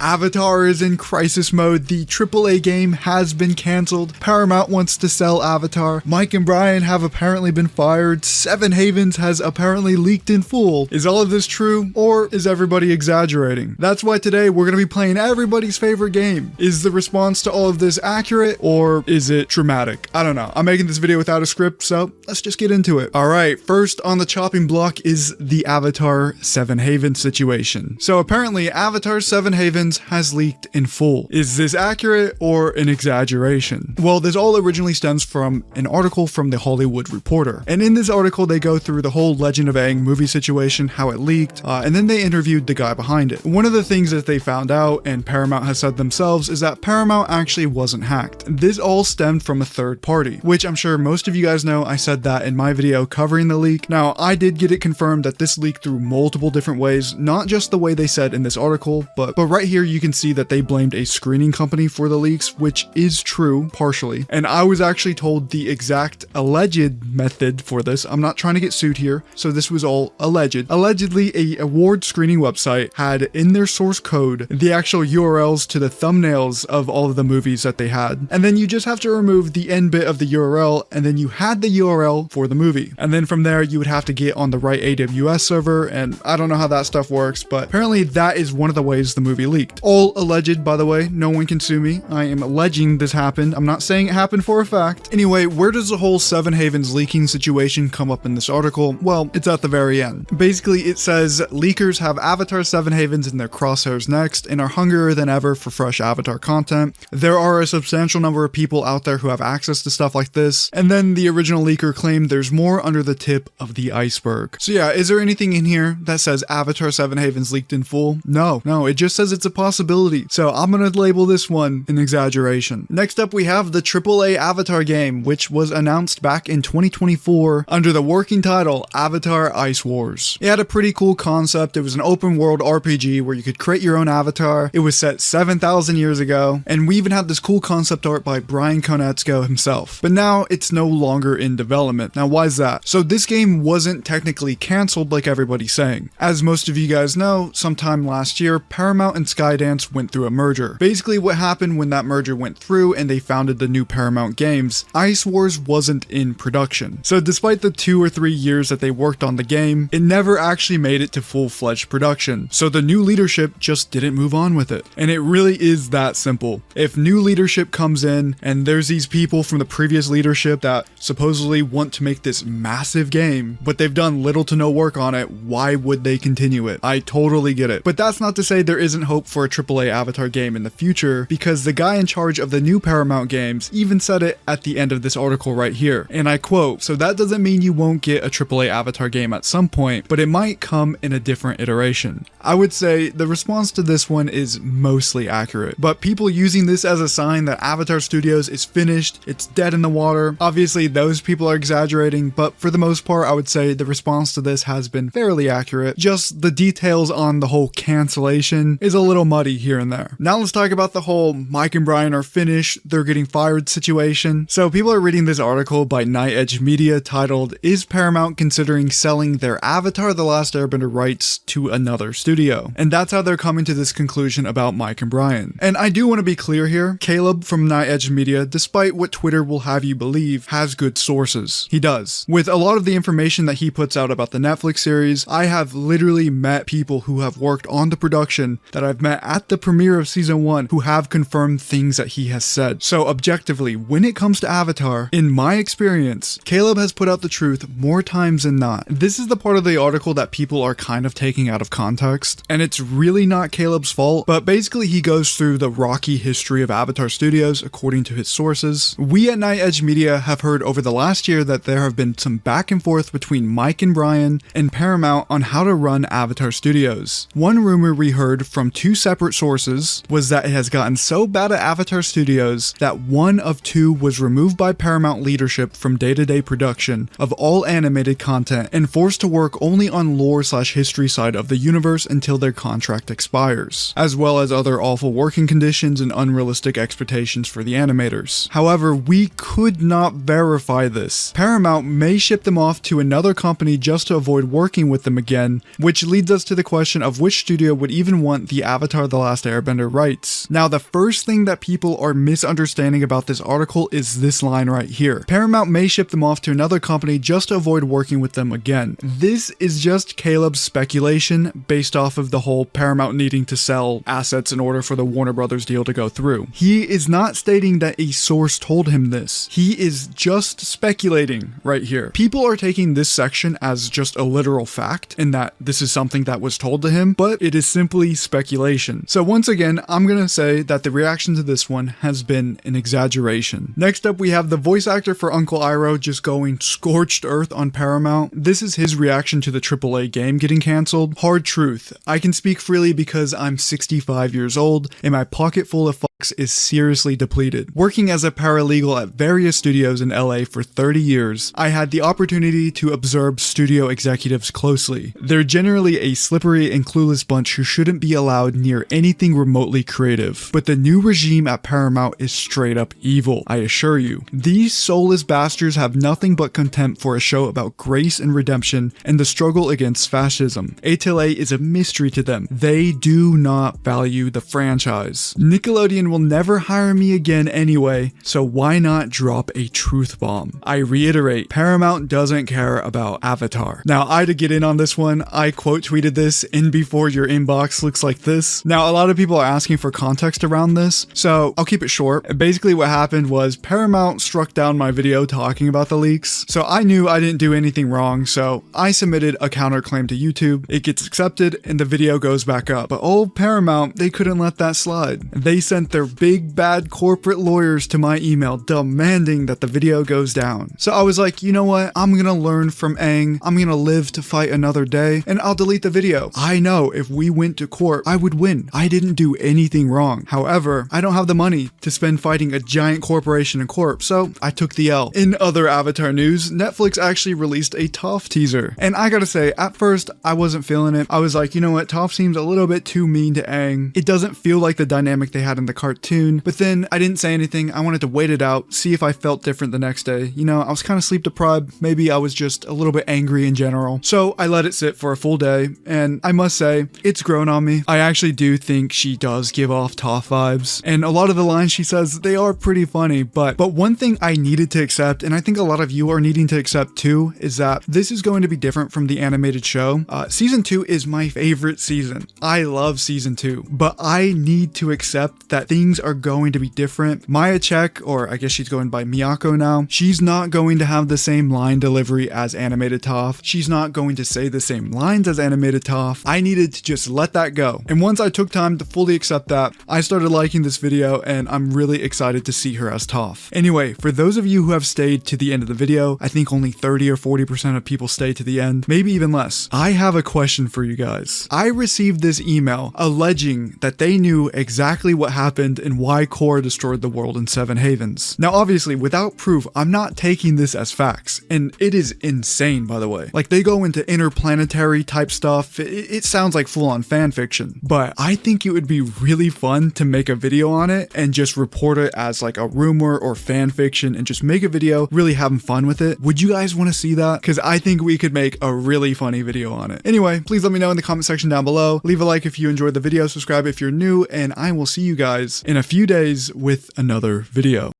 Avatar is in crisis mode. The AAA game has been cancelled. Paramount wants to sell Avatar. Mike and Bryan have apparently been fired. Seven Havens has apparently leaked in full. Is all of this true, or is everybody exaggerating? That's why today we're going to be playing everybody's favorite game. Is the response to all of this accurate, or is it dramatic? I don't know. I'm making this video without a script, so let's just get into it. Alright, first on the chopping block is the Avatar Seven Havens situation. So apparently Avatar Seven Havens has leaked in full. Is this accurate or an exaggeration? Well, this all originally stems from an article from The Hollywood Reporter. And in this article, they go through the whole Legend of Aang movie situation, how it leaked, and then they interviewed the guy behind it. One of the things that they found out, and Paramount has said themselves, is that Paramount actually wasn't hacked. This all stemmed from a third party, which I'm sure most of you guys know. I said that in my video covering the leak. Now, I did get it confirmed that this leaked through multiple different ways, not just the way they said in this article, but right here you can see that they blamed a screening company for the leaks, which is true, partially. And I was actually told the exact alleged method for this. I'm not trying to get sued here, so this was all alleged. Allegedly, a award screening website had in their source code the actual URLs to the thumbnails of all of the movies that they had. And then you just have to remove the end bit of the URL, and then you had the URL for the movie. And then from there, you would have to get on the right AWS server, and I don't know how that stuff works, but apparently that is one of the ways the movie leaked. All alleged, by the way. No one can sue me. I am alleging this happened. I'm not saying it happened for a fact. Anyway, where does the whole Seven Havens leaking situation come up in this article? Well, it's at the very end. Basically, it says leakers have Avatar Seven Havens in their crosshairs next and are hungrier than ever for fresh Avatar content. There are a substantial number of people out there who have access to stuff like this. And then the original leaker claimed there's more under the tip of the iceberg. So yeah, is there anything in here that says Avatar Seven Havens leaked in full? No, it just says it's a possibility. So I'm gonna label this one an exaggeration. Next up, we have the AAA Avatar game, which was announced back in 2024 under the working title Avatar Ice Wars. It had a pretty cool concept. It was an open world RPG where you could create your own avatar. It was set 7,000 years ago, and we even had this cool concept art by Bryan himself. But now it's no longer in development. Now, why is that? So this game wasn't technically cancelled like everybody's saying. As most of you guys know, sometime last year, Paramount and Skydance went through a merger. Basically, what happened when that merger went through and they founded the new Paramount Games, Ice Wars wasn't in production. So despite the 2 or 3 years that they worked on the game, it never actually made it to full-fledged production. So the new leadership just didn't move on with it. And it really is that simple. If new leadership comes in and there's these people from the previous leadership that supposedly want to make this massive game, but they've done little to no work on it, why would they continue it? I totally get it. But that's not to say there isn't hope for a AAA Avatar game in the future, because the guy in charge of the new Paramount Games even said it at the end of this article right here. And I quote, "So that doesn't mean you won't get a AAA Avatar game at some point, but it might come in a different iteration." I would say the response to this one is mostly accurate, but people using this as a sign that Avatar Studios is finished, it's dead in the water, obviously those people are exaggerating, but for the most part I would say the response to this has been fairly accurate. Just the details on the whole cancellation is a little muddy here and there. Now let's talk about the whole Mike and Bryan are finished, they're getting fired situation. So people are reading this article by Night Edge Media titled, "Is Paramount considering selling their Avatar The Last Airbender rights to another studio?" And that's how they're coming to this conclusion about Mike and Bryan. And I do want to be clear here, Caleb from Night Edge Media, despite what Twitter will have you believe, has good sources. He does. With a lot of the information that he puts out about the Netflix series, I have literally met people who have worked on the production that I've met at the premiere of season 1 who have confirmed things that he has said. So objectively, when it comes to Avatar, in my experience, Caleb has put out the truth more times than not. This is the part of the article that people are kind of taking out of context, and it's really not Caleb's fault, but basically he goes through the rocky history of Avatar Studios according to his sources. We at Night Edge Media have heard over the last year that there have been some back and forth between Mike and Bryan and Paramount on how to run Avatar Studios. One rumor we heard from 2 separate sources was that it has gotten so bad at Avatar Studios that one of 2 was removed by Paramount leadership from day-to-day production of all animated content and forced to work only on lore/history side of the universe until their contract expires, as well as other awful working conditions and unrealistic expectations for the animators. However, we could not verify this. Paramount may ship them off to another company just to avoid working with them again, which leads us to the question of which studio would even want the Avatar Avatar: The Last Airbender rights. Now, the first thing that people are misunderstanding about this article is this line right here. Paramount may ship them off to another company just to avoid working with them again. This is just Caleb's speculation based off of the whole Paramount needing to sell assets in order for the Warner Brothers deal to go through. He is not stating that a source told him this. He is just speculating right here. People are taking this section as just a literal fact and that this is something that was told to him, but it is simply speculation. So once again, I'm gonna say that the reaction to this one has been an exaggeration. Next up, we have the voice actor for Uncle Iroh just going scorched earth on Paramount. This is his reaction to the AAA game getting cancelled. Hard truth. I can speak freely because I'm 65 years old and my pocket full of fucks is seriously depleted. Working as a paralegal at various studios in LA for 30 years, I had the opportunity to observe studio executives closely. They're generally a slippery and clueless bunch who shouldn't be allowed near anything remotely creative. But the new regime at Paramount is straight up evil, I assure you. These soulless bastards have nothing but contempt for a show about grace and redemption and the struggle against fascism. AAA is a mystery to them. They do not value the franchise. Nickelodeon will never hire me again anyway, so why not drop a truth bomb? I reiterate, Paramount doesn't care about Avatar. Now, I had to get in on this one. I quote tweeted this, "In before your inbox looks like this." Now, a lot of people are asking for context around this, so I'll keep it short. Basically what happened was Paramount struck down my video talking about the leaks, so I knew I didn't do anything wrong, so I submitted a counterclaim to YouTube. It gets accepted and the video goes back up. But old Paramount, they couldn't let that slide. They sent their big bad corporate lawyers to my email demanding that the video goes down. So I was like, you know what? I'm gonna learn from Aang. I'm gonna live to fight another day and I'll delete the video. I know if we went to court, I would win. I didn't do anything wrong. However, I don't have the money to spend fighting a giant corporation in court, so I took the L. In other Avatar news, Netflix actually released a Toph teaser. And I gotta say, at first, I wasn't feeling it. I was like, you know what? Toph seems a little bit too mean to Aang. It doesn't feel like the dynamic they had in the cartoon, but then I didn't say anything. I wanted to wait it out, see if I felt different the next day. You know, I was kind of sleep deprived. Maybe I was just a little bit angry in general. So I let it sit for a full day, and I must say, it's grown on me. I actually do think she does give off Toph vibes, and a lot of the lines she says, they are pretty funny, but one thing I needed to accept, and I think a lot of you are needing to accept too, is that this is going to be different from the animated show. Season 2 is my favorite season. I love season 2, but I need to accept that things are going to be different. Maya Chek, or I guess she's going by Miyako now, she's not going to have the same line delivery as animated Toph. She's not going to say the same lines as animated Toph. I needed to just let that go. And once I took time to fully accept that, I started liking this video and I'm really excited to see her as Toph. Anyway, for those of you who have stayed to the end of the video, I think only 30 or 40% of people stay to the end, maybe even less. I have a question for you guys. I received this email alleging that they knew exactly what happened and why Korra destroyed the world in Seven Havens. Now obviously, without proof, I'm not taking this as facts, and it is insane, by the way. Like, they go into interplanetary type stuff. It sounds like full-on fan fiction, but I think it would be really fun to make a video on it and just report it as like a rumor or fan fiction and just make a video really having fun with it. Would you guys want to see that? Because I think we could make a really funny video on it. Anyway, please let me know in the comment section down below. Leave a like if you enjoyed the video, subscribe if you're new, and I will see you guys in a few days with another video.